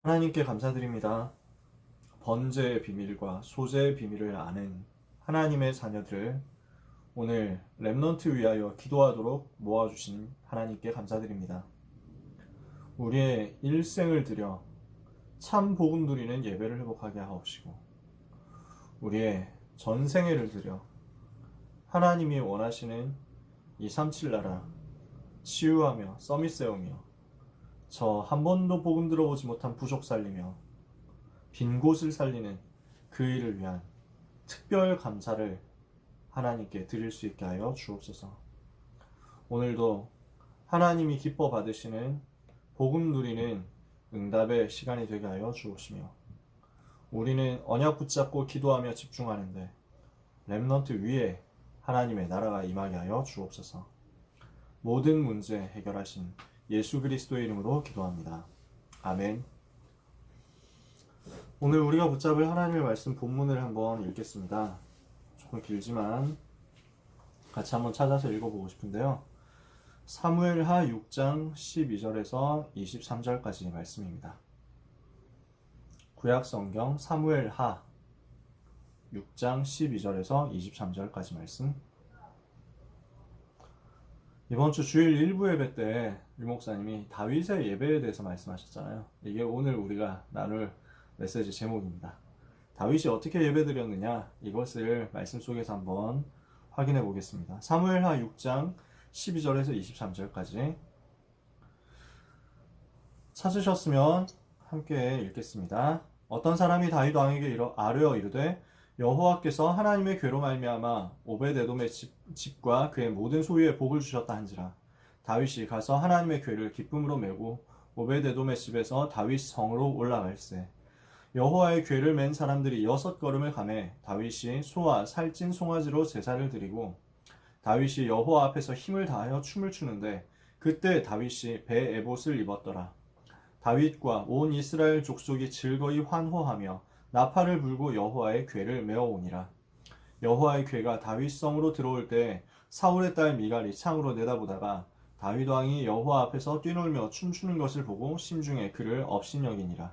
하나님께 감사드립니다. 번제의 비밀과 소제의 비밀을 아는 하나님의 자녀들을 오늘 렘넌트 위하여 기도하도록 모아주신 하나님께 감사드립니다. 우리의 일생을 들여 참 복음 누리는 예배를 회복하게 하옵시고, 우리의 전생애를 들여 하나님이 원하시는 237 나라 치유하며 서밋 세우며 저 한 번도 복음 들어보지 못한 부족 살리며 빈 곳을 살리는 그 일을 위한 특별 감사를 하나님께 드릴 수 있게 하여 주옵소서. 오늘도 하나님이 기뻐 받으시는 복음 누리는 응답의 시간이 되게 하여 주옵시며, 우리는 언약 붙잡고 기도하며 집중하는데 렘넌트 위에 하나님의 나라가 임하게 하여 주옵소서. 모든 문제 해결하신 예수 그리스도의 이름으로 기도합니다. 아멘. 오늘 우리가 붙잡을 하나님의 말씀 본문을 한번 읽겠습니다. 조금 길지만 같이 한번 찾아서 읽어보고 싶은데요. 사무엘하 6장 12절에서 23절까지 말씀입니다. 구약성경 사무엘하 6장 12절에서 23절까지 말씀. 이번 주 주일 일부 예배 때 유목사님이 다윗의 예배에 대해서 말씀하셨잖아요. 이게 오늘 우리가 나눌 메시지 제목입니다. 다윗이 어떻게 예배드렸느냐, 이것을 말씀 속에서 한번 확인해 보겠습니다. 사무엘하 6장 12절에서 23절까지 찾으셨으면 함께 읽겠습니다. 어떤 사람이 다윗 왕에게 아뢰어 이르되, 여호와께서 하나님의 괴로 말미암아 오벳에돔의 집과 그의 모든 소유에 복을 주셨다 한지라. 다윗이 가서 하나님의 괴를 기쁨으로 메고 오벳에돔의 집에서 다윗 성으로 올라갈세. 여호와의 괴를 맨 사람들이 6걸음을 가매 다윗이 소와 살찐 송아지로 제사를 드리고, 다윗이 여호와 앞에서 힘을 다하여 춤을 추는데 그때 다윗이 배 에봇을 입었더라. 다윗과 온 이스라엘 족속이 즐거이 환호하며 나팔을 불고 여호와의 궤를 메어오니라. 여호와의 궤가 다윗 성으로 들어올 때 사울의 딸 미갈이 창으로 내다보다가 다윗 왕이 여호와 앞에서 뛰놀며 춤추는 것을 보고 심중에 그를 업신여기니라.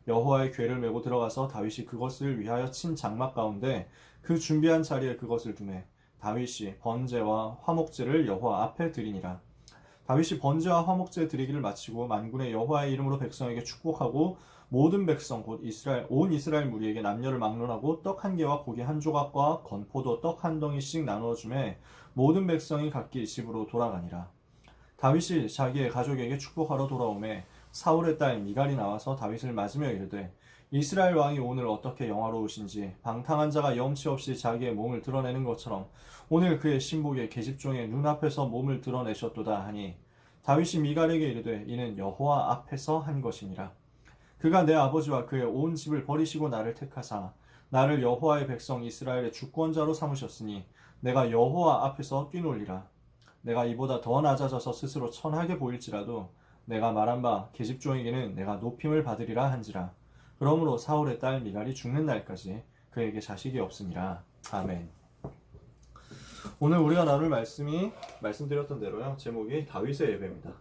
여호와의 궤를 메고 들어가서 다윗이 그것을 위하여 친 장막 가운데 그 준비한 자리에 그것을 두매 다윗이 번제와 화목제를 여호와 앞에 드리니라. 다윗이 번제와 화목제 드리기를 마치고 만군의 여호와의 이름으로 백성에게 축복하고 모든 백성 곧 온 이스라엘 무리에게 남녀를 막론하고 떡 한 개와 고기 한 조각과 건포도 떡 한 덩이씩 나누어 주매 모든 백성이 각기 집으로 돌아가니라. 다윗이 자기의 가족에게 축복하러 돌아오매 사울의 딸 미갈이 나와서 다윗을 맞으며 이르되, 이스라엘 왕이 오늘 어떻게 영화로우신지 방탕한 자가 염치 없이 자기의 몸을 드러내는 것처럼 오늘 그의 신복의 계집종의 눈앞에서 몸을 드러내셨도다 하니, 다윗이 미갈에게 이르되, 이는 여호와 앞에서 한 것이니라. 그가 내 아버지와 그의 온 집을 버리시고 나를 택하사 나를 여호와의 백성 이스라엘의 주권자로 삼으셨으니 내가 여호와 앞에서 뛰놀리라. 내가 이보다 더 낮아져서 스스로 천하게 보일지라도 내가 말한 바 계집종에게는 내가 높임을 받으리라 한지라. 그러므로 사울의 딸 미갈이 죽는 날까지 그에게 자식이 없으니라. 아멘. 오늘 우리가 나눌 말씀이 말씀드렸던 대로요, 제목이 다윗의 예배입니다.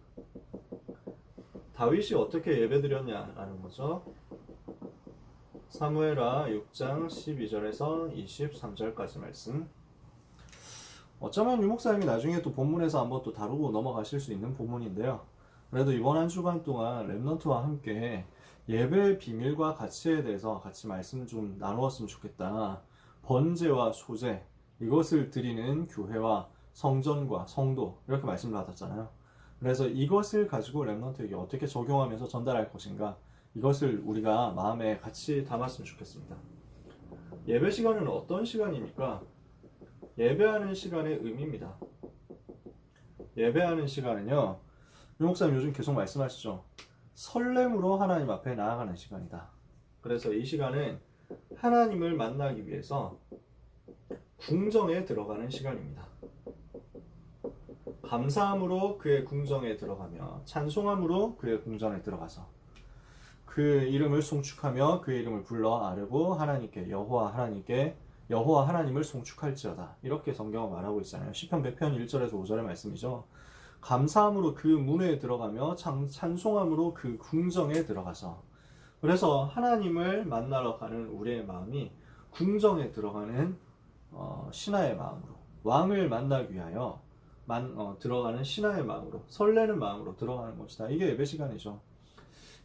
다윗이 어떻게 예배드렸냐라는 거죠. 사무엘하 6장 12절에서 23절까지 말씀. 어쩌면 유목사님이 나중에 또 본문에서 한번 또 다루고 넘어가실 수 있는 본문인데요. 그래도 이번 한 주간 동안 렘넌트와 함께 예배의 비밀과 가치에 대해서 같이 말씀 좀 나누었으면 좋겠다. 번제와 소제, 이것을 드리는 교회와 성전과 성도, 이렇게 말씀을 받았잖아요. 그래서 이것을 가지고 렘넌트에게 어떻게 적용하면서 전달할 것인가, 이것을 우리가 마음에 같이 담았으면 좋겠습니다. 예배 시간은 어떤 시간입니까? 예배하는 시간의 의미입니다. 예배하는 시간은요, 유목사님 요즘 계속 말씀하시죠. 설렘으로 하나님 앞에 나아가는 시간이다. 그래서 이 시간은 하나님을 만나기 위해서 궁정에 들어가는 시간입니다. 감사함으로 그의 궁정에 들어가며 찬송함으로 그의 궁전에 들어가서 그 이름을 송축하며 그의 이름을 불러 아뢰고 하나님께 여호와 하나님을 송축할지어다. 이렇게 성경은 말하고 있잖아요. 시편 100편 1절에서 5절의 말씀이죠. 감사함으로 그 문에 들어가며 찬송함으로 그 궁정에 들어가서 그래서 하나님을 만나러 가는 우리의 마음이 궁정에 들어가는 신하의 마음으로, 왕을 만나기 위하여 들어가는 신하의 마음으로, 설레는 마음으로 들어가는 것이다. 이게 예배 시간이죠.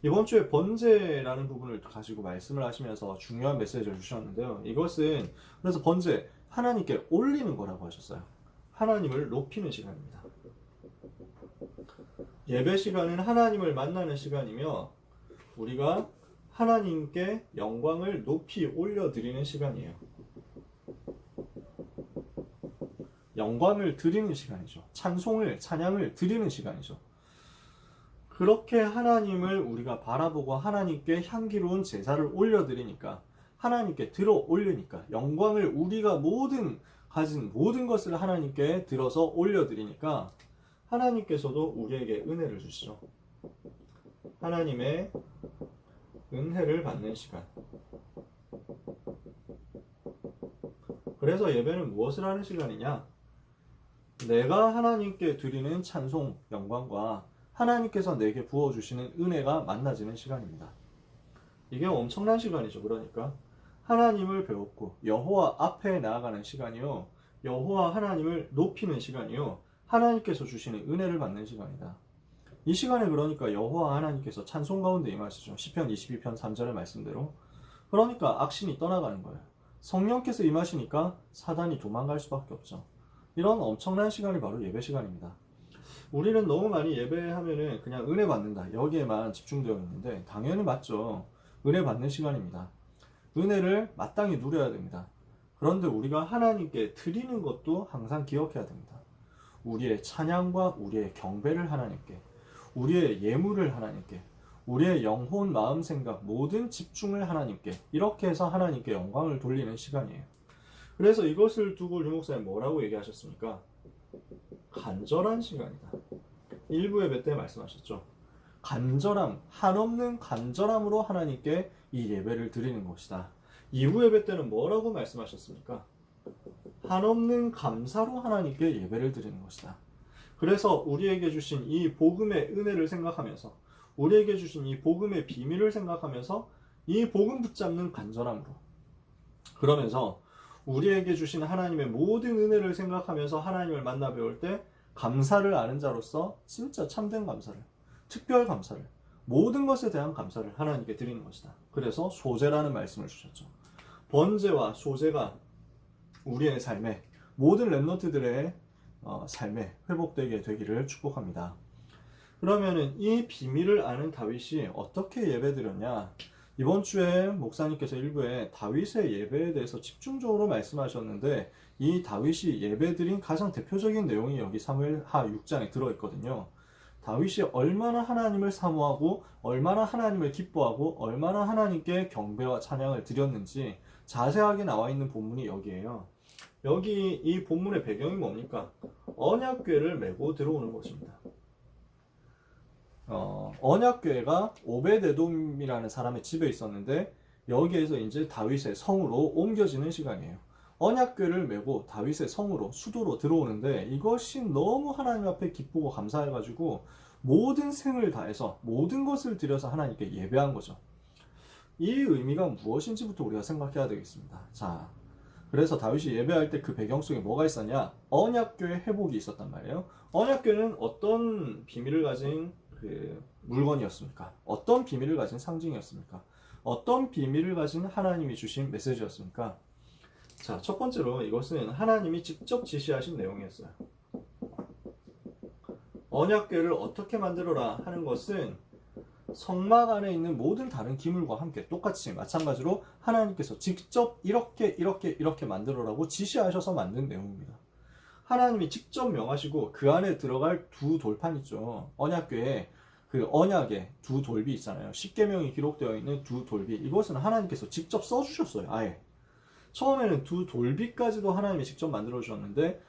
이번 주에 번제라는 부분을 가지고 말씀을 하시면서 중요한 메시지를 주셨는데요. 이것은 그래서 번제, 하나님께 올리는 거라고 하셨어요. 하나님을 높이는 시간입니다. 예배 시간은 하나님을 만나는 시간이며 우리가 하나님께 영광을 높이 올려드리는 시간이에요. 영광을 드리는 시간이죠. 찬양을 드리는 시간이죠. 그렇게 하나님을 우리가 바라보고 하나님께 향기로운 제사를 올려드리니까, 하나님께 들어 올리니까, 영광을 우리가 가진 모든 것을 하나님께 들어서 올려드리니까 하나님께서도 우리에게 은혜를 주시죠. 하나님의 은혜를 받는 시간. 그래서 예배는 무엇을 하는 시간이냐? 내가 하나님께 드리는 찬송, 영광과 하나님께서 내게 부어주시는 은혜가 만나지는 시간입니다. 이게 엄청난 시간이죠. 그러니까 하나님을 배웠고 여호와 앞에 나아가는 시간이요, 여호와 하나님을 높이는 시간이요, 하나님께서 주시는 은혜를 받는 시간이다. 이 시간에 그러니까 여호와 하나님께서 찬송 가운데 임하시죠. 시편 22편 3절의 말씀대로. 그러니까 악신이 떠나가는 거예요. 성령께서 임하시니까 사단이 도망갈 수밖에 없죠. 이런 엄청난 시간이 바로 예배 시간입니다. 우리는 너무 많이 예배하면은 그냥 은혜 받는다, 여기에만 집중되어 있는데 당연히 맞죠. 은혜 받는 시간입니다. 은혜를 마땅히 누려야 됩니다. 그런데 우리가 하나님께 드리는 것도 항상 기억해야 됩니다. 우리의 찬양과 우리의 경배를 하나님께, 우리의 예물을 하나님께, 우리의 영혼, 마음, 생각 모든 집중을 하나님께, 이렇게 해서 하나님께 영광을 돌리는 시간이에요. 그래서 이것을 두고 류 목사님 뭐라고 얘기하셨습니까? 간절한 시간이다. 일부 예배 때 말씀하셨죠. 간절함, 한없는 간절함으로 하나님께 이 예배를 드리는 것이다. 2부 예배 때는 뭐라고 말씀하셨습니까? 한없는 감사로 하나님께 예배를 드리는 것이다. 그래서 우리에게 주신 이 복음의 은혜를 생각하면서, 우리에게 주신 이 복음의 비밀을 생각하면서 이 복음 붙잡는 간절함으로, 그러면서 우리에게 주신 하나님의 모든 은혜를 생각하면서 하나님을 만나 배울 때 감사를 아는 자로서 진짜 참된 감사를, 특별 감사를, 모든 것에 대한 감사를 하나님께 드리는 것이다. 그래서 소제라는 말씀을 주셨죠. 번제와 소제가 우리의 삶에, 모든 렘넌트들의 삶에 회복되게 되기를 축복합니다. 그러면은 이 비밀을 아는 다윗이 어떻게 예배드렸냐? 이번 주에 목사님께서 일부에 다윗의 예배에 대해서 집중적으로 말씀하셨는데, 이 다윗이 예배드린 가장 대표적인 내용이 여기 사무엘하 6장에 들어있거든요. 다윗이 얼마나 하나님을 사모하고 얼마나 하나님을 기뻐하고 얼마나 하나님께 경배와 찬양을 드렸는지 자세하게 나와 있는 본문이 여기에요. 여기 이 본문의 배경이 뭡니까? 언약궤를 메고 들어오는 것입니다. 언약궤가 오베데돔이라는 사람의 집에 있었는데 여기에서 이제 다윗의 성으로 옮겨지는 시간이에요. 언약궤를 메고 다윗의 성으로, 수도로 들어오는데 이것이 너무 하나님 앞에 기쁘고 감사해가지고 모든 생을 다해서 모든 것을 들여서 하나님께 예배한 거죠. 이 의미가 무엇인지부터 우리가 생각해야 되겠습니다. 자, 그래서 다윗이 예배할 때 그 배경 속에 뭐가 있었냐? 언약궤의 회복이 있었단 말이에요. 언약궤는 어떤 비밀을 가진 그 물건이었습니까? 어떤 비밀을 가진 상징이었습니까? 어떤 비밀을 가진 하나님이 주신 메시지였습니까? 자, 첫 번째로 이것은 하나님이 직접 지시하신 내용이었어요. 언약궤를 어떻게 만들어라 하는 것은 성막 안에 있는 모든 다른 기물과 함께 똑같이 마찬가지로 하나님께서 직접 이렇게 만들어라고 지시하셔서 만든 내용입니다. 하나님이 직접 명하시고 그 안에 들어갈 두 돌판 있죠. 언약궤에 그 언약의 두 돌비 있잖아요. 십계명이 기록되어 있는 두 돌비, 이것은 하나님께서 직접 써주셨어요. 아예 처음에는 두 돌비까지도 하나님이 직접 만들어 주셨는데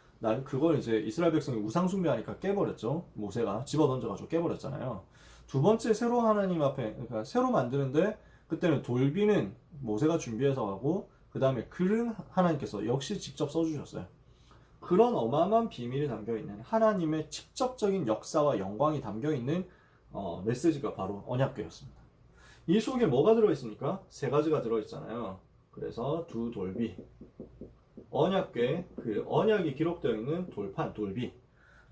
그걸 이제 이스라엘 백성이 우상 숭배하니까 깨버렸죠. 모세가 집어 던져가지고 깨버렸잖아요. 두 번째 새로 하나님 앞에, 그러니까 새로 만드는데 그때는 돌비는 모세가 준비해서 가고 그 다음에 글은 하나님께서 역시 직접 써주셨어요. 그런 어마어마한 비밀이 담겨있는 하나님의 직접적인 역사와 영광이 담겨있는 메시지가 바로 언약궤였습니다. 이 속에 뭐가 들어있습니까? 세 가지가 들어있잖아요. 그래서 두 돌비, 언약궤, 그 언약이 기록되어 있는 돌판, 돌비.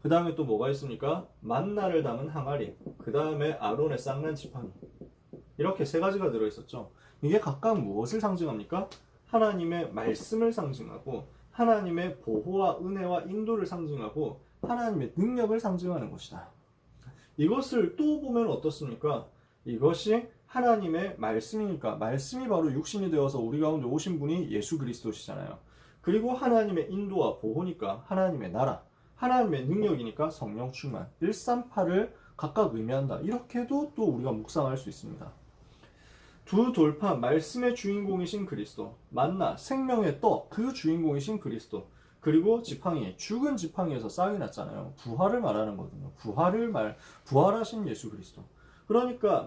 그 다음에 또 뭐가 있습니까? 만나를 담은 항아리, 그 다음에 아론의 쌍난 지팡이. 이렇게 세 가지가 들어있었죠. 이게 각각 무엇을 상징합니까? 하나님의 말씀을 상징하고, 하나님의 보호와 은혜와 인도를 상징하고, 하나님의 능력을 상징하는 것이다. 이것을 또 보면 어떻습니까? 이것이 하나님의 말씀이니까, 말씀이 바로 육신이 되어서 우리 가운데 오신 분이 예수 그리스도시잖아요. 그리고 하나님의 인도와 보호니까 하나님의 나라, 하나님의 능력이니까 성령 충만, 138을 각각 의미한다. 이렇게도 또 우리가 묵상할 수 있습니다. 두 돌판, 말씀의 주인공이신 그리스도, 만나, 생명의 떡, 그 주인공이신 그리스도, 그리고 지팡이, 죽은 지팡이에서 싹이 났잖아요. 부활을 말하는 거거든요. 부활하신 예수 그리스도. 그러니까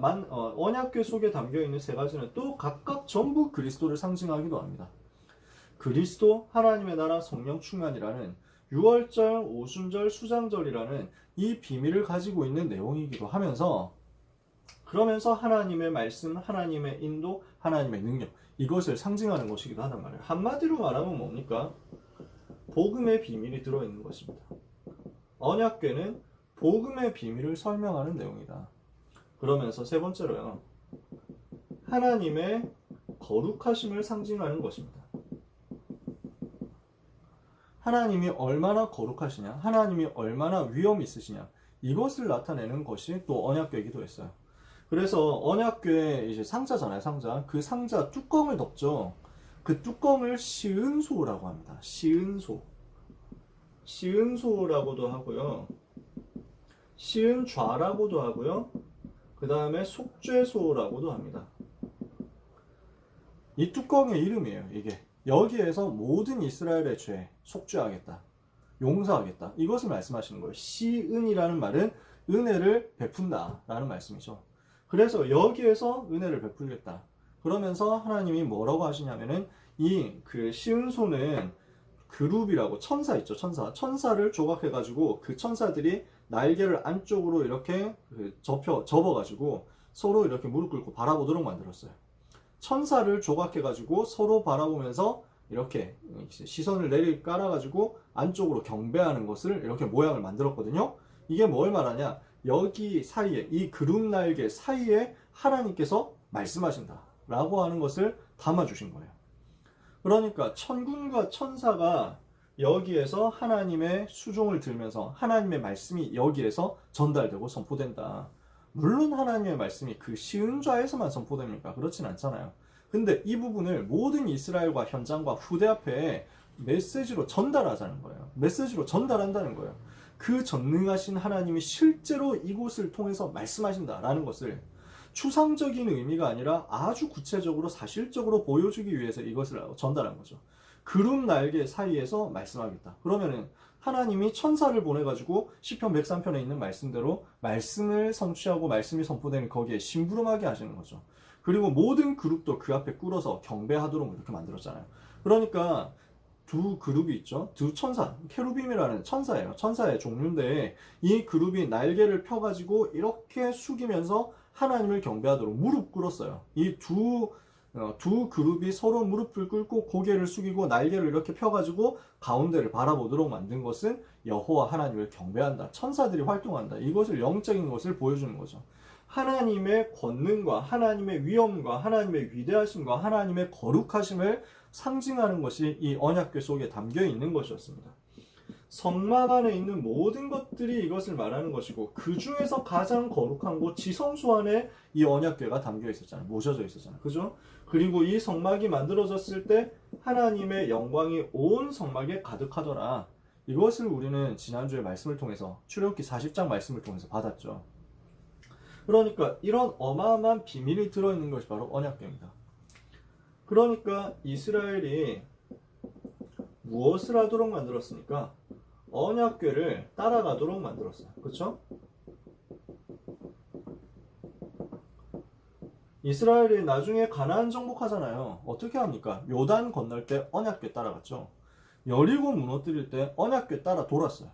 언약궤 속에 담겨있는 세 가지는 또 각각 전부 그리스도를 상징하기도 합니다. 그리스도, 하나님의 나라, 성령 충만이라는 6월절, 오순절, 수장절이라는 이 비밀을 가지고 있는 내용이기도 하면서, 그러면서 하나님의 말씀, 하나님의 인도, 하나님의 능력, 이것을 상징하는 것이기도 하단 말이에요. 한마디로 말하면 뭡니까? 복음의 비밀이 들어있는 것입니다. 언약궤는 복음의 비밀을 설명하는 내용이다. 그러면서 세 번째로요, 하나님의 거룩하심을 상징하는 것입니다. 하나님이 얼마나 거룩하시냐, 하나님이 얼마나 위엄이 있으시냐, 이것을 나타내는 것이 또 언약궤이기도 했어요. 그래서 언약궤 이제 상자잖아요, 상자. 그 상자 뚜껑을 덮죠. 그 뚜껑을 시은소라고 합니다. 시은소. 시은소라고도 하고요. 시은좌라고도 하고요. 그 다음에 속죄소라고도 합니다. 이 뚜껑의 이름이에요, 이게. 여기에서 모든 이스라엘의 죄 속죄하겠다, 용서하겠다, 이것을 말씀하시는 거예요. 시은이라는 말은 은혜를 베푼다 라는 말씀이죠. 그래서 여기에서 은혜를 베풀겠다. 그러면서 하나님이 뭐라고 하시냐면은 이 그 시은소는 그룹이라고, 천사 있죠, 천사를 조각해가지고 그 천사들이 날개를 안쪽으로 이렇게 접어가지고 서로 이렇게 무릎 꿇고 바라보도록 만들었어요. 천사를 조각해가지고 서로 바라보면서 이렇게 시선을 내리 깔아가지고 안쪽으로 경배하는 것을 이렇게 모양을 만들었거든요. 이게 뭘 말하냐? 여기 사이에, 이 그룹 날개 사이에 하나님께서 말씀하신다 라고 하는 것을 담아주신 거예요. 그러니까 천군과 천사가 여기에서 하나님의 수종을 들면서 하나님의 말씀이 여기에서 전달되고 선포된다. 물론 하나님의 말씀이 그 시은좌에서만 선포됩니까? 그렇진 않잖아요. 근데 이 부분을 모든 이스라엘과 현장과 후대 앞에 메시지로 전달하자는 거예요. 메시지로 전달한다는 거예요. 그 전능하신 하나님이 실제로 이곳을 통해서 말씀하신다라는 것을 추상적인 의미가 아니라 아주 구체적으로 사실적으로 보여주기 위해서 이것을 전달한 거죠. 구름 날개 사이에서 말씀하겠다. 그러면은 하나님이 천사를 보내가지고 시편 103편에 있는 말씀대로 말씀을 성취하고 말씀이 선포되는 거기에 심부름하게 하시는 거죠. 그리고 모든 그룹도 그 앞에 꿇어서 경배하도록 이렇게 만들었잖아요. 그러니까 두 그룹이 있죠. 두 천사, 케루빔이라는 천사예요. 천사의 종류인데 이 그룹이 날개를 펴가지고 이렇게 숙이면서 하나님을 경배하도록 무릎 꿇었어요. 이 두 그룹이 서로 무릎을 꿇고 고개를 숙이고 날개를 이렇게 펴가지고 가운데를 바라보도록 만든 것은 여호와 하나님을 경배한다, 천사들이 활동한다, 이것을 영적인 것을 보여주는 거죠. 하나님의 권능과 하나님의 위엄과 하나님의 위대하심과 하나님의 거룩하심을 상징하는 것이 이 언약궤 속에 담겨 있는 것이었습니다. 성막 안에 있는 모든 것들이 이것을 말하는 것이고, 그 중에서 가장 거룩한 곳 지성소 안에 이 언약궤가 담겨 있었잖아요. 모셔져 있었잖아요. 그죠? 그리고 이 성막이 만들어졌을 때 하나님의 영광이 온 성막에 가득하더라. 이것을 우리는 지난주에 말씀을 통해서, 출애굽기 40장 말씀을 통해서 받았죠. 그러니까 이런 어마어마한 비밀이 들어있는 것이 바로 언약궤입니다. 그러니까 이스라엘이 무엇을 하도록 만들었습니까? 언약궤를 따라가도록 만들었어요. 그렇죠? 이스라엘이 나중에 가나안 정복하잖아요. 어떻게 합니까? 요단 건널 때 언약궤 따라갔죠. 여리고 무너뜨릴 때 언약궤 따라 돌았어요.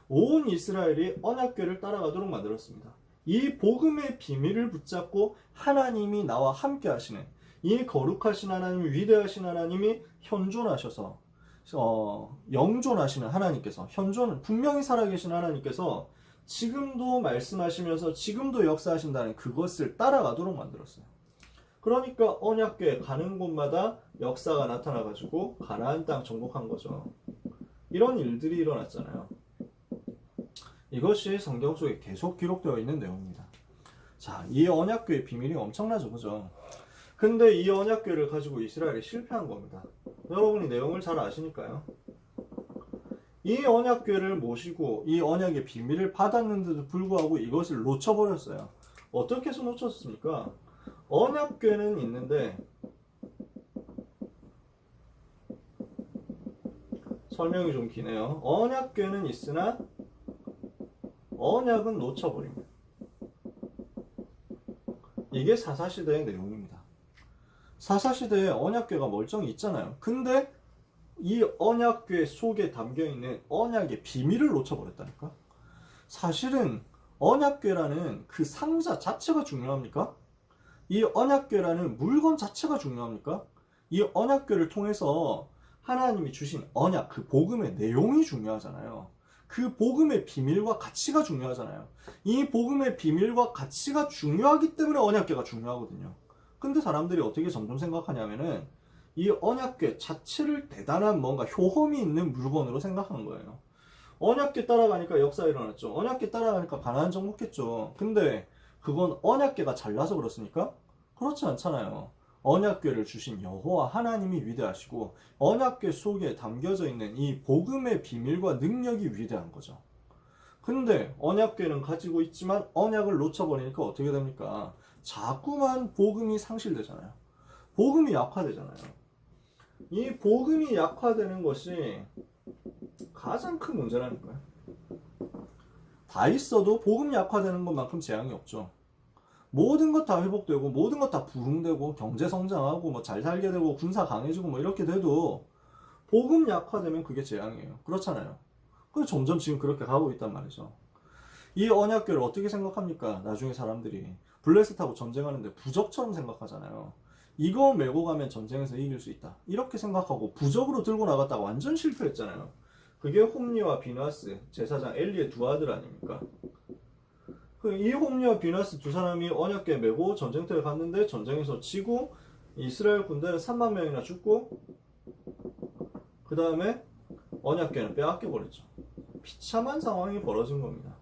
온 이스라엘이 언약궤를 따라가도록 만들었습니다. 이 복음의 비밀을 붙잡고 하나님이 나와 함께 하시는 이 거룩하신 하나님, 위대하신 하나님이 현존하셔서 영존하시는 하나님께서 분명히 살아계신 하나님께서 지금도 말씀하시면서 지금도 역사하신다는 그것을 따라가도록 만들었어요. 그러니까 언약궤 가는 곳마다 역사가 나타나가지고 가나안 땅 정복한 거죠. 이런 일들이 일어났잖아요. 이것이 성경 속에 계속 기록되어 있는 내용입니다. 자, 이 언약궤의 비밀이 엄청나죠, 그죠? 근데 이 언약궤를 가지고 이스라엘이 실패한 겁니다. 여러분이 내용을 잘 아시니까요. 이 언약궤를 모시고 이 언약의 비밀을 받았는데도 불구하고 이것을 놓쳐버렸어요. 어떻게 해서 놓쳤습니까? 언약궤는 있는데 설명이 좀 기네요. 언약궤는 있으나 언약은 놓쳐버립니다. 이게 사사시대의 내용입니다. 사사시대에 언약궤가 멀쩡히 있잖아요. 근데 이 언약궤 속에 담겨있는 언약의 비밀을 놓쳐버렸다니까. 사실은 언약궤라는 그 상자 자체가 중요합니까? 이 언약궤라는 물건 자체가 중요합니까? 이 언약궤를 통해서 하나님이 주신 언약, 그 복음의 내용이 중요하잖아요. 그 복음의 비밀과 가치가 중요하잖아요. 이 복음의 비밀과 가치가 중요하기 때문에 언약궤가 중요하거든요. 근데 사람들이 어떻게 점점 생각하냐면은 이 언약궤 자체를 대단한 뭔가 효험이 있는 물건으로 생각하는 거예요. 언약궤 따라가니까 역사 일어났죠. 언약궤 따라가니까 가나안 정복했죠. 근데 그건 언약궤가 잘나서 그렇습니까? 그렇지 않잖아요. 언약궤를 주신 여호와 하나님이 위대하시고 언약궤 속에 담겨져 있는 이 복음의 비밀과 능력이 위대한 거죠. 근데 언약궤는 가지고 있지만 언약을 놓쳐버리니까 어떻게 됩니까? 자꾸만 복음이 상실되잖아요. 복음이 약화되잖아요. 이 복음이 약화되는 것이 가장 큰 문제라니까요. 다 있어도 복음 약화되는 것만큼 재앙이 없죠. 모든 것 다 회복되고 모든 것 다 부흥되고 경제 성장하고 뭐 잘 살게 되고 군사 강해지고 뭐 이렇게 돼도 복음 약화되면 그게 재앙이에요. 그렇잖아요. 그래서 점점 지금 그렇게 가고 있단 말이죠. 이 언약궤를 어떻게 생각합니까? 나중에 사람들이 블레셋하고 전쟁하는데 부적처럼 생각하잖아요. 이거 메고 가면 전쟁에서 이길 수 있다. 이렇게 생각하고 부적으로 들고 나갔다가 완전 실패했잖아요. 그게 홈리와 비나스, 제사장 엘리의 두 아들 아닙니까? 이 홈리와 비나스 두 사람이 언약궤 메고 전쟁터에 갔는데 전쟁에서 지고 이스라엘 군대는 3만 명이나 죽고 그 다음에 언약궤는 빼앗겨 버렸죠. 비참한 상황이 벌어진 겁니다.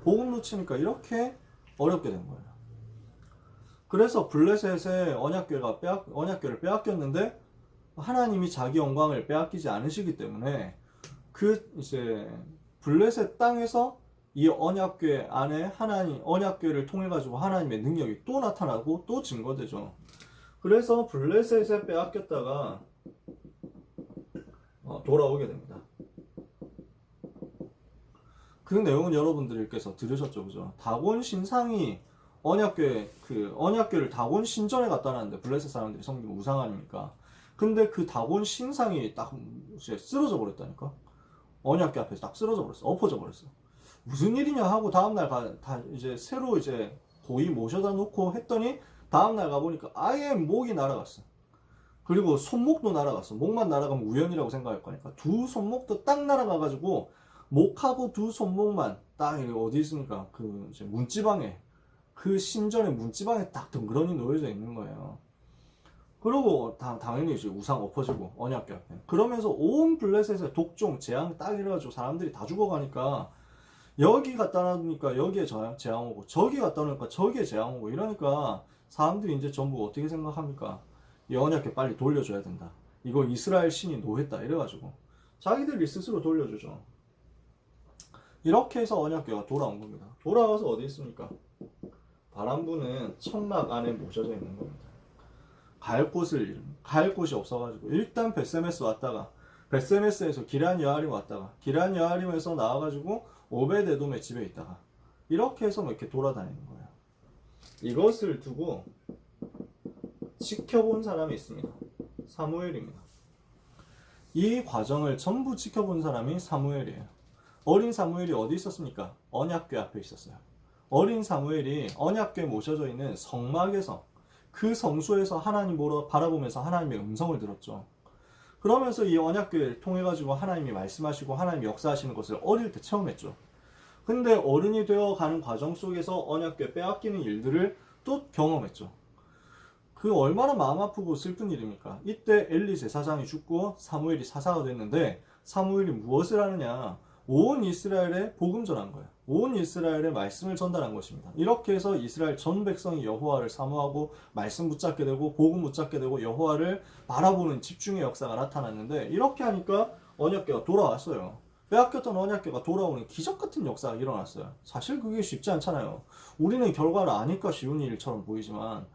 복음 놓치니까 이렇게 어렵게 된 거예요. 그래서 블레셋의 언약궤를 빼앗겼는데 하나님이 자기 영광을 빼앗기지 않으시기 때문에 그 이제 블레셋 땅에서 이 언약궤 안에 언약궤를 통해 가지고 하나님의 능력이 또 나타나고 또 증거되죠. 그래서 블레셋에 빼앗겼다가 돌아오게 됩니다. 그 내용은 여러분들께서 들으셨죠, 그죠? 다곤 신상이 언약궤를 다곤 신전에 갖다 놨는데 블레셋 사람들이 섬긴 우상 아닙니까? 근데 그 다곤 신상이 딱 이제 쓰러져 버렸다니까. 언약궤 앞에서 딱 쓰러져 버렸어. 엎어져 버렸어. 무슨 일이냐 하고 다음날 이제 새로 이제 고이 모셔다 놓고 했더니 다음날 가보니까 아예 목이 날아갔어. 그리고 손목도 날아갔어. 목만 날아가면 우연이라고 생각할 거니까 두 손목도 딱 날아가가지고 목하고 두 손목만 딱 어디 있습니까? 그 이제 문지방에 그 신전의 문지방에 딱 덩그러니 놓여져 있는 거예요. 그리고 당연히 이제 우상 엎어지고 언약궤 앞에 그러면서 온 블레셋의 독종 재앙 딱 이래가지고 사람들이 다 죽어가니까 여기 갖다 놔두니까 여기에 재앙 오고 저기 갖다 놓으니까 저기에 재앙 오고 이러니까 사람들이 이제 전부 어떻게 생각합니까? 이 언약궤 빨리 돌려줘야 된다. 이거 이스라엘 신이 노했다 이래가지고 자기들이 스스로 돌려주죠. 이렇게 해서 언약궤가 돌아온 겁니다. 돌아와서 어디 있습니까? 바람 부는 천막 안에 모셔져 있는 겁니다. 갈 곳이 없어가지고 일단 벳세메스 왔다가 벳세메스에서 기럇 여아림 왔다가 기럇 여아림에서 나와가지고 오베데돔의 집에 있다가 이렇게 해서 이렇게 돌아다니는 거예요. 이것을 두고 지켜본 사람이 있습니다. 사무엘입니다. 이 과정을 전부 지켜본 사람이 사무엘이에요. 어린 사무엘이 어디 있었습니까? 언약궤 앞에 있었어요. 어린 사무엘이 언약궤 모셔져 있는 성막에서, 그 성소에서 하나님으로 바라보면서 하나님의 음성을 들었죠. 그러면서 이 언약궤를 통해 가지고 하나님이 말씀하시고 하나님이 역사하시는 것을 어릴 때 체험했죠. 근데 어른이 되어 가는 과정 속에서 언약궤 빼앗기는 일들을 또 경험했죠. 그 얼마나 마음 아프고 슬픈 일입니까? 이때 엘리 제사장이 죽고 사무엘이 사사가 됐는데, 사무엘이 무엇을 하느냐? 온 이스라엘에 복음 전한 거예요. 온 이스라엘에 말씀을 전달한 것입니다. 이렇게 해서 이스라엘 전 백성이 여호와를 사모하고 말씀 붙잡게 되고 복음 붙잡게 되고 여호와를 바라보는 집중의 역사가 나타났는데, 이렇게 하니까 언약궤가 돌아왔어요. 빼앗겼던 언약궤가 돌아오는 기적 같은 역사가 일어났어요. 사실 그게 쉽지 않잖아요. 우리는 결과를 아니까 쉬운 일처럼 보이지만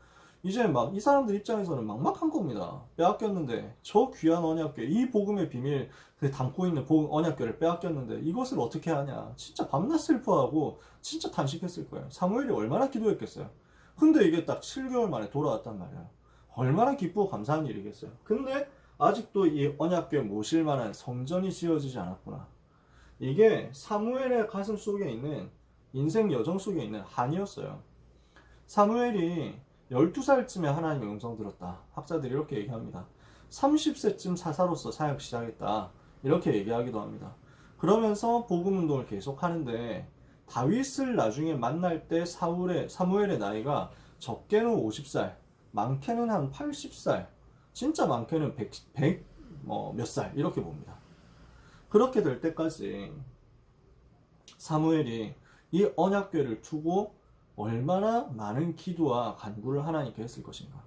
이제 막 이 사람들 입장에서는 막막한 겁니다. 빼앗겼는데, 저 귀한 언약궤, 이 복음의 비밀 담고 있는 언약궤를 빼앗겼는데 이것을 어떻게 하냐. 진짜 밤낮 슬퍼하고 진짜 탄식했을 거예요. 사무엘이 얼마나 기도했겠어요. 근데 이게 딱 7개월 만에 돌아왔단 말이에요. 얼마나 기쁘고 감사한 일이겠어요. 근데 아직도 이 언약궤 모실 만한 성전이 지어지지 않았구나. 이게 사무엘의 가슴 속에 있는, 인생 여정 속에 있는 한이었어요. 사무엘이 12살쯤에 하나님의 음성 들었다. 학자들이 이렇게 얘기합니다. 30세쯤 사사로서 사역 시작했다. 이렇게 얘기하기도 합니다. 그러면서 복음 운동을 계속 하는데, 다윗을 나중에 만날 때 사무엘의 나이가 적게는 50살, 많게는 한 80살, 진짜 많게는 100 몇 살 이렇게 봅니다. 그렇게 될 때까지 사무엘이 이 언약궤를 두고 얼마나 많은 기도와 간구를 하나님께 했을 것인가.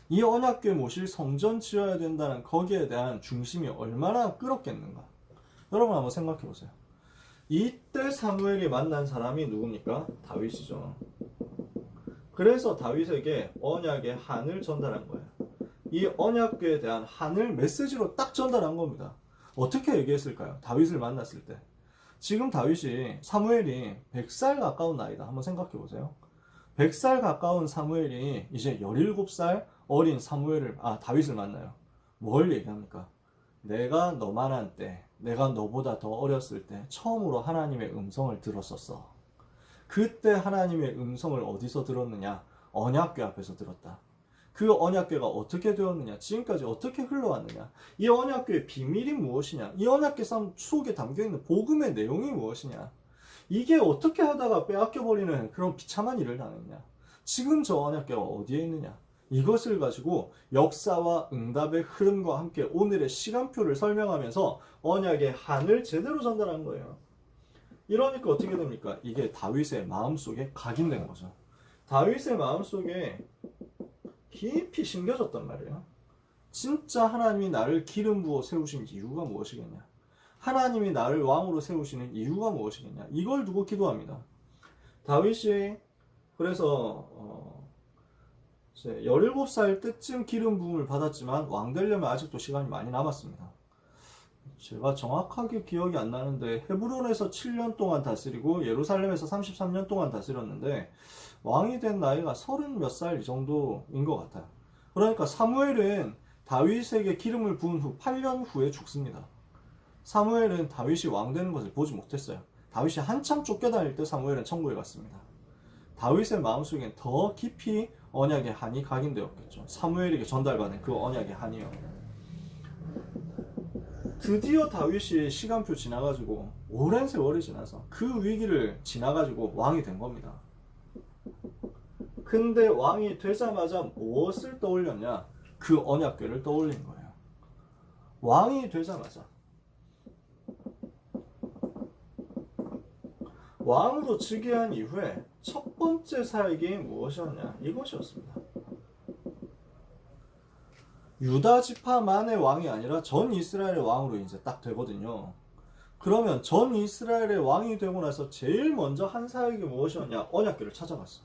이 언약궤 모실 성전 지어야 된다는 거기에 대한 중심이 얼마나 끓었겠는가. 여러분 한번 생각해 보세요. 이때 사무엘이 만난 사람이 누굽니까? 다윗이죠. 그래서 다윗에게 언약의 한을 전달한 거예요. 이 언약궤에 대한 한을 메시지로 딱 전달한 겁니다. 어떻게 얘기했을까요? 다윗을 만났을 때. 지금 다윗이, 사무엘이 100살 가까운 나이다. 한번 생각해 보세요. 100살 가까운 사무엘이 이제 17살 어린 다윗을 만나요. 뭘 얘기합니까? 내가 너만한 때, 내가 너보다 더 어렸을 때 처음으로 하나님의 음성을 들었었어. 그때 하나님의 음성을 어디서 들었느냐? 언약궤 앞에서 들었다. 그 언약궤가 어떻게 되었느냐? 지금까지 어떻게 흘러왔느냐? 이 언약궤의 비밀이 무엇이냐? 이 언약궤 속에 담겨있는 복음의 내용이 무엇이냐? 이게 어떻게 하다가 빼앗겨버리는 그런 비참한 일을 당했냐? 지금 저 언약궤가 어디에 있느냐? 이것을 가지고 역사와 응답의 흐름과 함께 오늘의 시간표를 설명하면서 언약의 한을 제대로 전달한 거예요. 이러니까 어떻게 됩니까? 이게 다윗의 마음속에 각인된 거죠. 다윗의 마음속에 깊이 심겨졌단 말이에요. 진짜 하나님이 나를 기름 부어 세우신 이유가 무엇이겠냐? 하나님이 나를 왕으로 세우시는 이유가 무엇이겠냐? 이걸 두고 기도합니다. 다윗이 그래서 17살 때쯤 기름 부음을 받았지만 왕 되려면 아직도 시간이 많이 남았습니다. 제가 정확하게 기억이 안 나는데 헤브론에서 7년 동안 다스리고 예루살렘에서 33년 동안 다스렸는데 왕이 된 나이가 30 몇 살 이 정도인 것 같아요. 그러니까 사무엘은 다윗에게 기름을 부은 후 8년 후에 죽습니다. 사무엘은 다윗이 왕 되는 것을 보지 못했어요. 다윗이 한참 쫓겨다닐 때 사무엘은 천국에 갔습니다. 다윗의 마음속엔 더 깊이 언약의 한이 각인되었겠죠. 사무엘에게 전달받은 그 언약의 한이요. 드디어 다윗이 시간표 지나가지고 오랜 세월이 지나서 그 위기를 지나가지고 왕이 된 겁니다. 근데 왕이 되자마자 무엇을 떠올렸냐? 그 언약궤를 떠올린 거예요. 왕이 되자마자 왕으로 즉위한 이후에 첫 번째 사역이 무엇이었냐? 이것이었습니다. 유다 지파만의 왕이 아니라 전 이스라엘의 왕으로 이제 딱 되거든요. 그러면 전 이스라엘의 왕이 되고 나서 제일 먼저 한 사역이 무엇이었냐? 언약궤를 찾아갔어.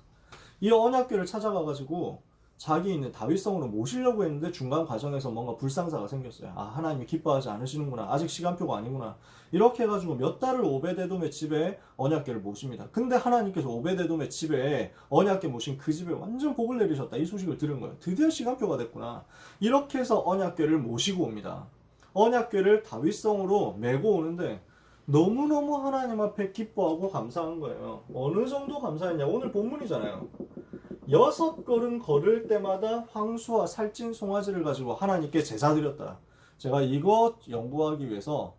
이 언약궤를 찾아가가지고 자기 있는 다윗성으로 모시려고 했는데 중간 과정에서 뭔가 불상사가 생겼어요. 아, 하나님이 기뻐하지 않으시는구나. 아직 시간표가 아니구나. 이렇게 해가지고 몇 달을 오베데돔의 집에 언약궤를 모십니다. 근데 하나님께서 오베데돔의 집에 언약궤 모신 그 집에 완전 복을 내리셨다. 이 소식을 들은 거예요. 드디어 시간표가 됐구나. 이렇게 해서 언약궤를 모시고 옵니다. 언약궤를 다윗성으로 메고 오는데 너무너무 하나님 앞에 기뻐하고 감사한 거예요. 어느 정도 감사했냐? 오늘 본문이잖아요. 6걸음 걸을 때마다 황소와 살찐 송아지를 가지고 하나님께 제사 드렸다. 제가 이것 연구하기 위해서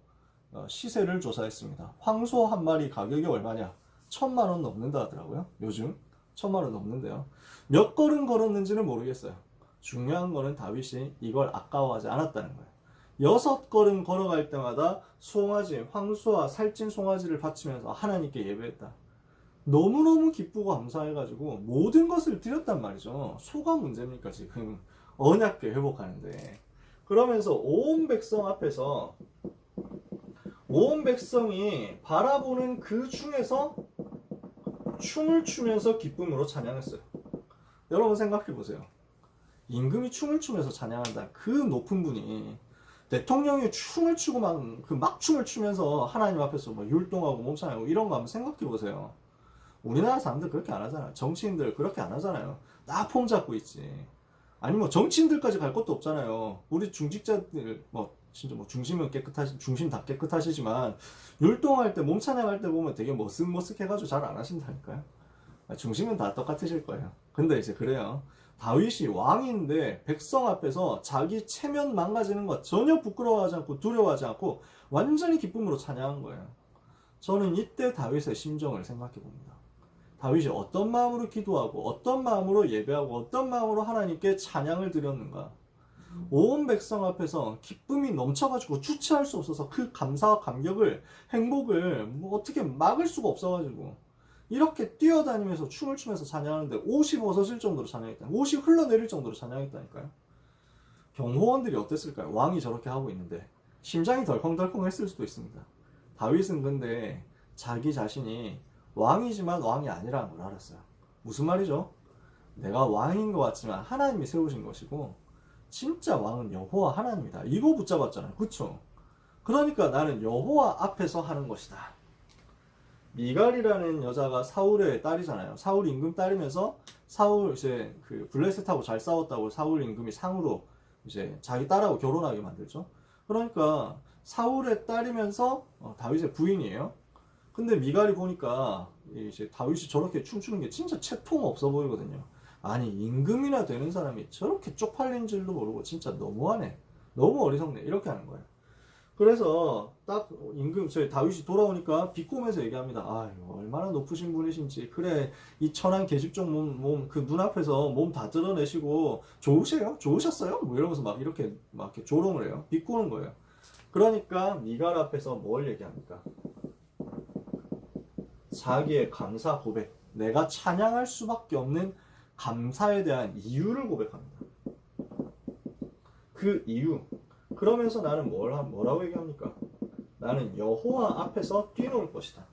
시세를 조사했습니다. 황소 한 마리 가격이 얼마냐? 1,000만 원 넘는다 하더라고요. 요즘 1,000만 원 넘는데요. 몇 걸음 걸었는지는 모르겠어요. 중요한 거는 다윗이 이걸 아까워하지 않았다는 거예요. 6걸음 걸어갈 때마다 송아지, 황소와 살찐 송아지를 바치면서 하나님께 예배했다. 너무너무 기쁘고 감사해가지고 모든 것을 드렸단 말이죠. 소가 문제입니까 지금 언약궤 회복하는데. 그러면서 온 백성 앞에서 온 백성이 바라보는 그 중에서 춤을 추면서 기쁨으로 찬양했어요. 여러분 생각해 보세요. 임금이 춤을 추면서 찬양한다. 그 높은 분이 대통령이 춤을 추고 막 춤을 추면서 하나님 앞에서 막 율동하고 몸찬양하고 이런 거 한번 생각해 보세요. 우리나라 사람들 그렇게 안 하잖아요. 정치인들 그렇게 안 하잖아요. 딱 폼 잡고 있지. 아니 뭐 정치인들까지 갈 것도 없잖아요. 우리 중직자들 뭐 진짜 뭐 중심은 중심 다 깨끗하시지만 율동할 때 몸찬양할 때 보면 되게 머쓱머쓱해가지고 잘 안 하신다니까요. 중심은 다 똑같으실 거예요. 근데 이제 그래요. 다윗이 왕인데 백성 앞에서 자기 체면 망가지는 것 전혀 부끄러워하지 않고 두려워하지 않고 완전히 기쁨으로 찬양한 거예요. 저는 이때 다윗의 심정을 생각해 봅니다. 다윗이 어떤 마음으로 기도하고 어떤 마음으로 예배하고 어떤 마음으로 하나님께 찬양을 드렸는가. 온 백성 앞에서 기쁨이 넘쳐가지고 주체할 수 없어서 그 감사와 감격을 행복을 뭐 어떻게 막을 수가 없어가지고 이렇게 뛰어다니면서 춤을 추면서 찬양하는데 옷이 벗어질 정도로 찬양했다. 옷이 흘러내릴 정도로 찬양했다니까요. 경호원들이 어땠을까요? 왕이 저렇게 하고 있는데 심장이 덜컹덜컹 했을 수도 있습니다. 다윗은 근데 자기 자신이 왕이지만 왕이 아니라는 걸 알았어요. 무슨 말이죠? 내가 왕인 것 같지만 하나님이 세우신 것이고 진짜 왕은 여호와 하나님이다. 이거 붙잡았잖아요. 그쵸? 그러니까 나는 여호와 앞에서 하는 것이다. 미갈이라는 여자가 사울의 딸이잖아요. 사울 임금 딸이면서 사울 이제 그 블레셋하고 잘 싸웠다고 사울 임금이 상으로 이제 자기 딸하고 결혼하게 만들죠. 그러니까 사울의 딸이면서 다윗의 부인이에요. 근데 미갈이 보니까 이제 다윗이 저렇게 춤추는 게 진짜 채통 없어 보이거든요. 아니 임금이나 되는 사람이 저렇게 쪽팔린 줄도 모르고 진짜 너무하네. 너무 어리석네. 이렇게 하는 거예요. 그래서 딱 임금 저희 다윗이 돌아오니까 비꼬면서 얘기합니다. 아유 얼마나 높으신 분이신지. 그래 이 천한 계집종 몸 그 눈앞에서 몸 다 드러내시고 좋으세요? 좋으셨어요? 뭐 이러면서 막 이렇게 조롱을 해요. 비꼬는 거예요. 그러니까 미갈 앞에서 뭘 얘기합니까? 자기의 감사 고백, 내가 찬양할 수밖에 없는 감사에 대한 이유를 고백합니다. 그 이유. 그러면서 나는 뭐라고 얘기합니까? 나는 여호와 앞에서 뛰놀 것이다.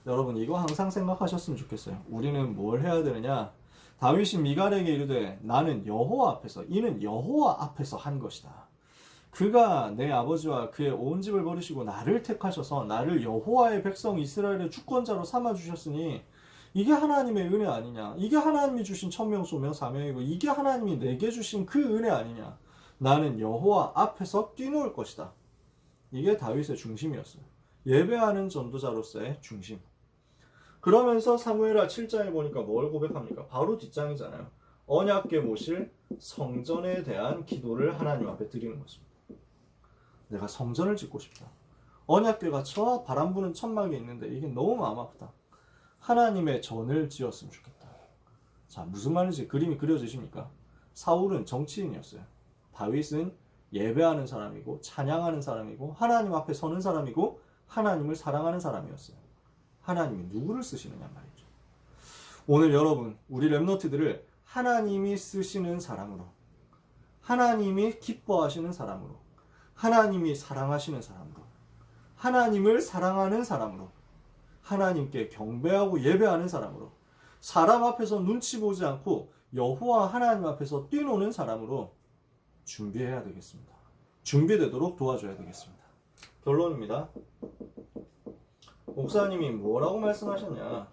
여러분 이거 항상 생각하셨으면 좋겠어요. 우리는 뭘 해야 되느냐? 다윗이 미갈에게 이르되 나는 여호와 앞에서 이는 여호와 앞에서 한 것이다. 그가 내 아버지와 그의 온 집을 버리시고 나를 택하셔서 나를 여호와의 백성 이스라엘의 주권자로 삼아 주셨으니 이게 하나님의 은혜 아니냐? 이게 하나님이 주신 천명소명 사명이고 이게 하나님이 내게 주신 그 은혜 아니냐? 나는 여호와 앞에서 뛰놀 것이다. 이게 다윗의 중심이었어요. 예배하는 전도자로서의 중심. 그러면서 사무엘하 7장에 보니까 뭘 고백합니까? 바로 뒷장이잖아요. 언약궤 모실 성전에 대한 기도를 하나님 앞에 드리는 것입니다. 내가 성전을 짓고 싶다. 언약궤가 저 바람 부는 천막에 있는데 이게 너무 마음 아프다. 하나님의 전을 지었으면 좋겠다. 자, 무슨 말인지 그림이 그려지십니까? 사울은 정치인이었어요. 다윗은 예배하는 사람이고 찬양하는 사람이고 하나님 앞에 서는 사람이고 하나님을 사랑하는 사람이었어요. 하나님이 누구를 쓰시느냐 말이죠. 오늘 여러분 우리 렘너트들을 하나님이 쓰시는 사람으로, 하나님이 기뻐하시는 사람으로, 하나님이 사랑하시는 사람으로, 하나님을 사랑하는 사람으로, 하나님께 경배하고 예배하는 사람으로, 사람 앞에서 눈치 보지 않고 여호와 하나님 앞에서 뛰노는 사람으로 준비해야 되겠습니다. 준비되도록 도와줘야 되겠습니다. 결론입니다. 목사님이 뭐라고 말씀하셨냐?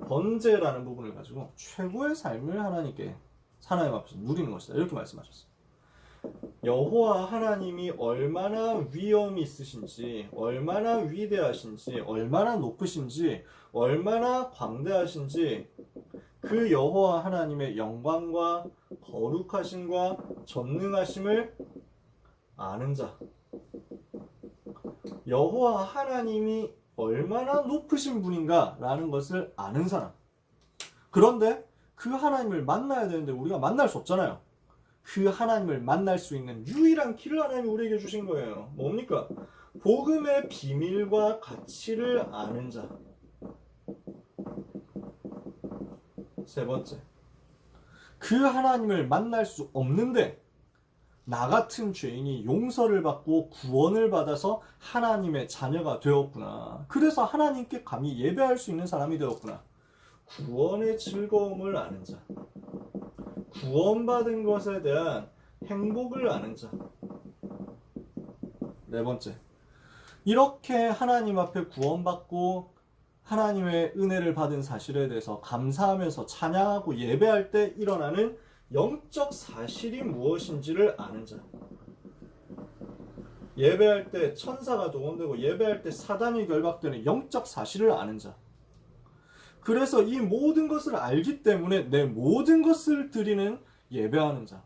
번제라는 부분을 가지고 최고의 삶을 하나님 앞에서 누리는 것이다. 이렇게 말씀하셨어요. 여호와 하나님이 얼마나 위엄이 있으신지, 얼마나 위대하신지, 얼마나 높으신지, 얼마나 광대하신지 그 여호와 하나님의 영광과 거룩하심과 전능하심을 아는 자, 여호와 하나님이 얼마나 높으신 분인가 라는 것을 아는 사람. 그런데 그 하나님을 만나야 되는데 우리가 만날 수 없잖아요. 그 하나님을 만날 수 있는 유일한 길을 하나님이 우리에게 주신 거예요. 뭡니까? 복음의 비밀과 가치를 아는 자. 세 번째, 그 하나님을 만날 수 없는데 나 같은 죄인이 용서를 받고 구원을 받아서 하나님의 자녀가 되었구나. 그래서 하나님께 감히 예배할 수 있는 사람이 되었구나. 구원의 즐거움을 아는 자. 구원받은 것에 대한 행복을 아는 자. 네 번째, 이렇게 하나님 앞에 구원받고 하나님의 은혜를 받은 사실에 대해서 감사하면서 찬양하고 예배할 때 일어나는 영적 사실이 무엇인지를 아는 자. 예배할 때 천사가 동원되고 예배할 때 사단이 결박되는 영적 사실을 아는 자. 그래서 이 모든 것을 알기 때문에 내 모든 것을 드리는 예배하는 자.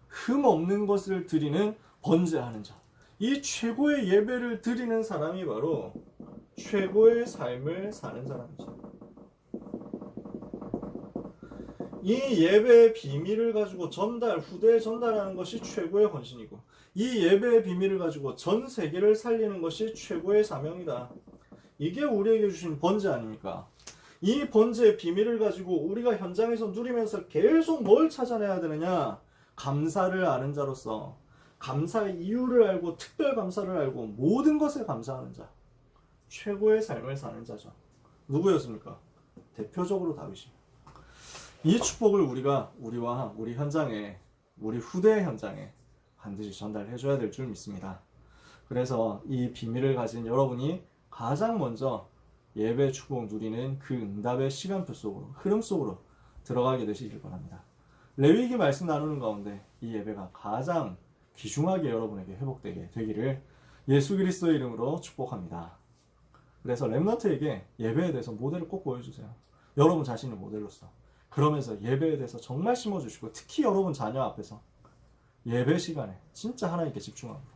흠 없는 것을 드리는 번제하는 자. 이 최고의 예배를 드리는 사람이 바로 최고의 삶을 사는 사람이죠. 이 예배의 비밀을 가지고 후대에 전달하는 것이 최고의 헌신이고, 이 예배의 비밀을 가지고 전 세계를 살리는 것이 최고의 사명이다. 이게 우리에게 주신 번제 아닙니까? 이 번제의 비밀을 가지고 우리가 현장에서 누리면서 계속 뭘 찾아내야 되느냐? 감사를 아는 자로서 감사의 이유를 알고 특별 감사를 알고 모든 것에 감사하는 자. 최고의 삶을 사는 자죠. 누구였습니까? 대표적으로 다윗입니다. 이 축복을 우리가 우리 현장에, 우리 후대 현장에 반드시 전달해 줘야 될 줄 믿습니다. 그래서 이 비밀을 가진 여러분이 가장 먼저 예배 축복 누리는 그 응답의 시간표 속으로, 흐름 속으로 들어가게 되시길 바랍니다. 레위기 말씀 나누는 가운데 이 예배가 가장 귀중하게 여러분에게 회복되게 되기를 예수 그리스도의 이름으로 축복합니다. 그래서 렘넌트에게 예배에 대해서 모델을 꼭 보여주세요. 여러분 자신을 모델로서. 그러면서 예배에 대해서 정말 심어주시고, 특히 여러분 자녀 앞에서 예배 시간에 진짜 하나님께 집중합니다.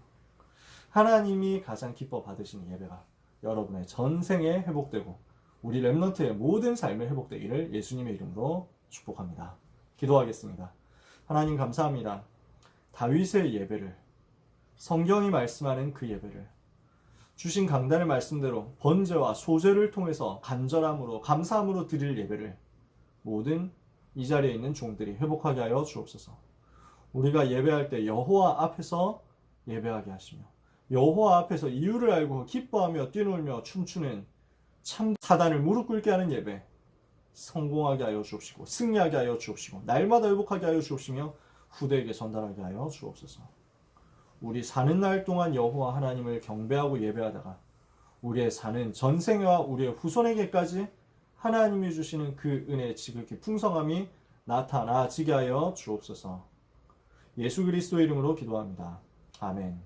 하나님이 가장 기뻐 받으시는 예배가 여러분의 전생에 회복되고 우리 렘넌트의 모든 삶에 회복되기를 예수님의 이름으로 축복합니다. 기도하겠습니다. 하나님 감사합니다. 다윗의 예배를, 성경이 말씀하는 그 예배를 주신 강단의 말씀대로 번제와 소제를 통해서 간절함으로 감사함으로 드릴 예배를 모든 이 자리에 있는 종들이 회복하게 하여 주옵소서. 우리가 예배할 때 여호와 앞에서 예배하게 하시며 여호와 앞에서 이유를 알고 기뻐하며 뛰놀며 춤추는 참 사단을 무릎 꿇게 하는 예배 성공하게 하여 주옵시고 승리하게 하여 주옵시고 날마다 회복하게 하여 주옵시며 후대에게 전달하게 하여 주옵소서. 우리 사는 날 동안 여호와 하나님을 경배하고 예배하다가 우리의 사는 전생애와 우리의 후손에게까지 하나님이 주시는 그 은혜의 지극히 풍성함이 나타나지게 하여 주옵소서. 예수 그리스도의 이름으로 기도합니다. 아멘.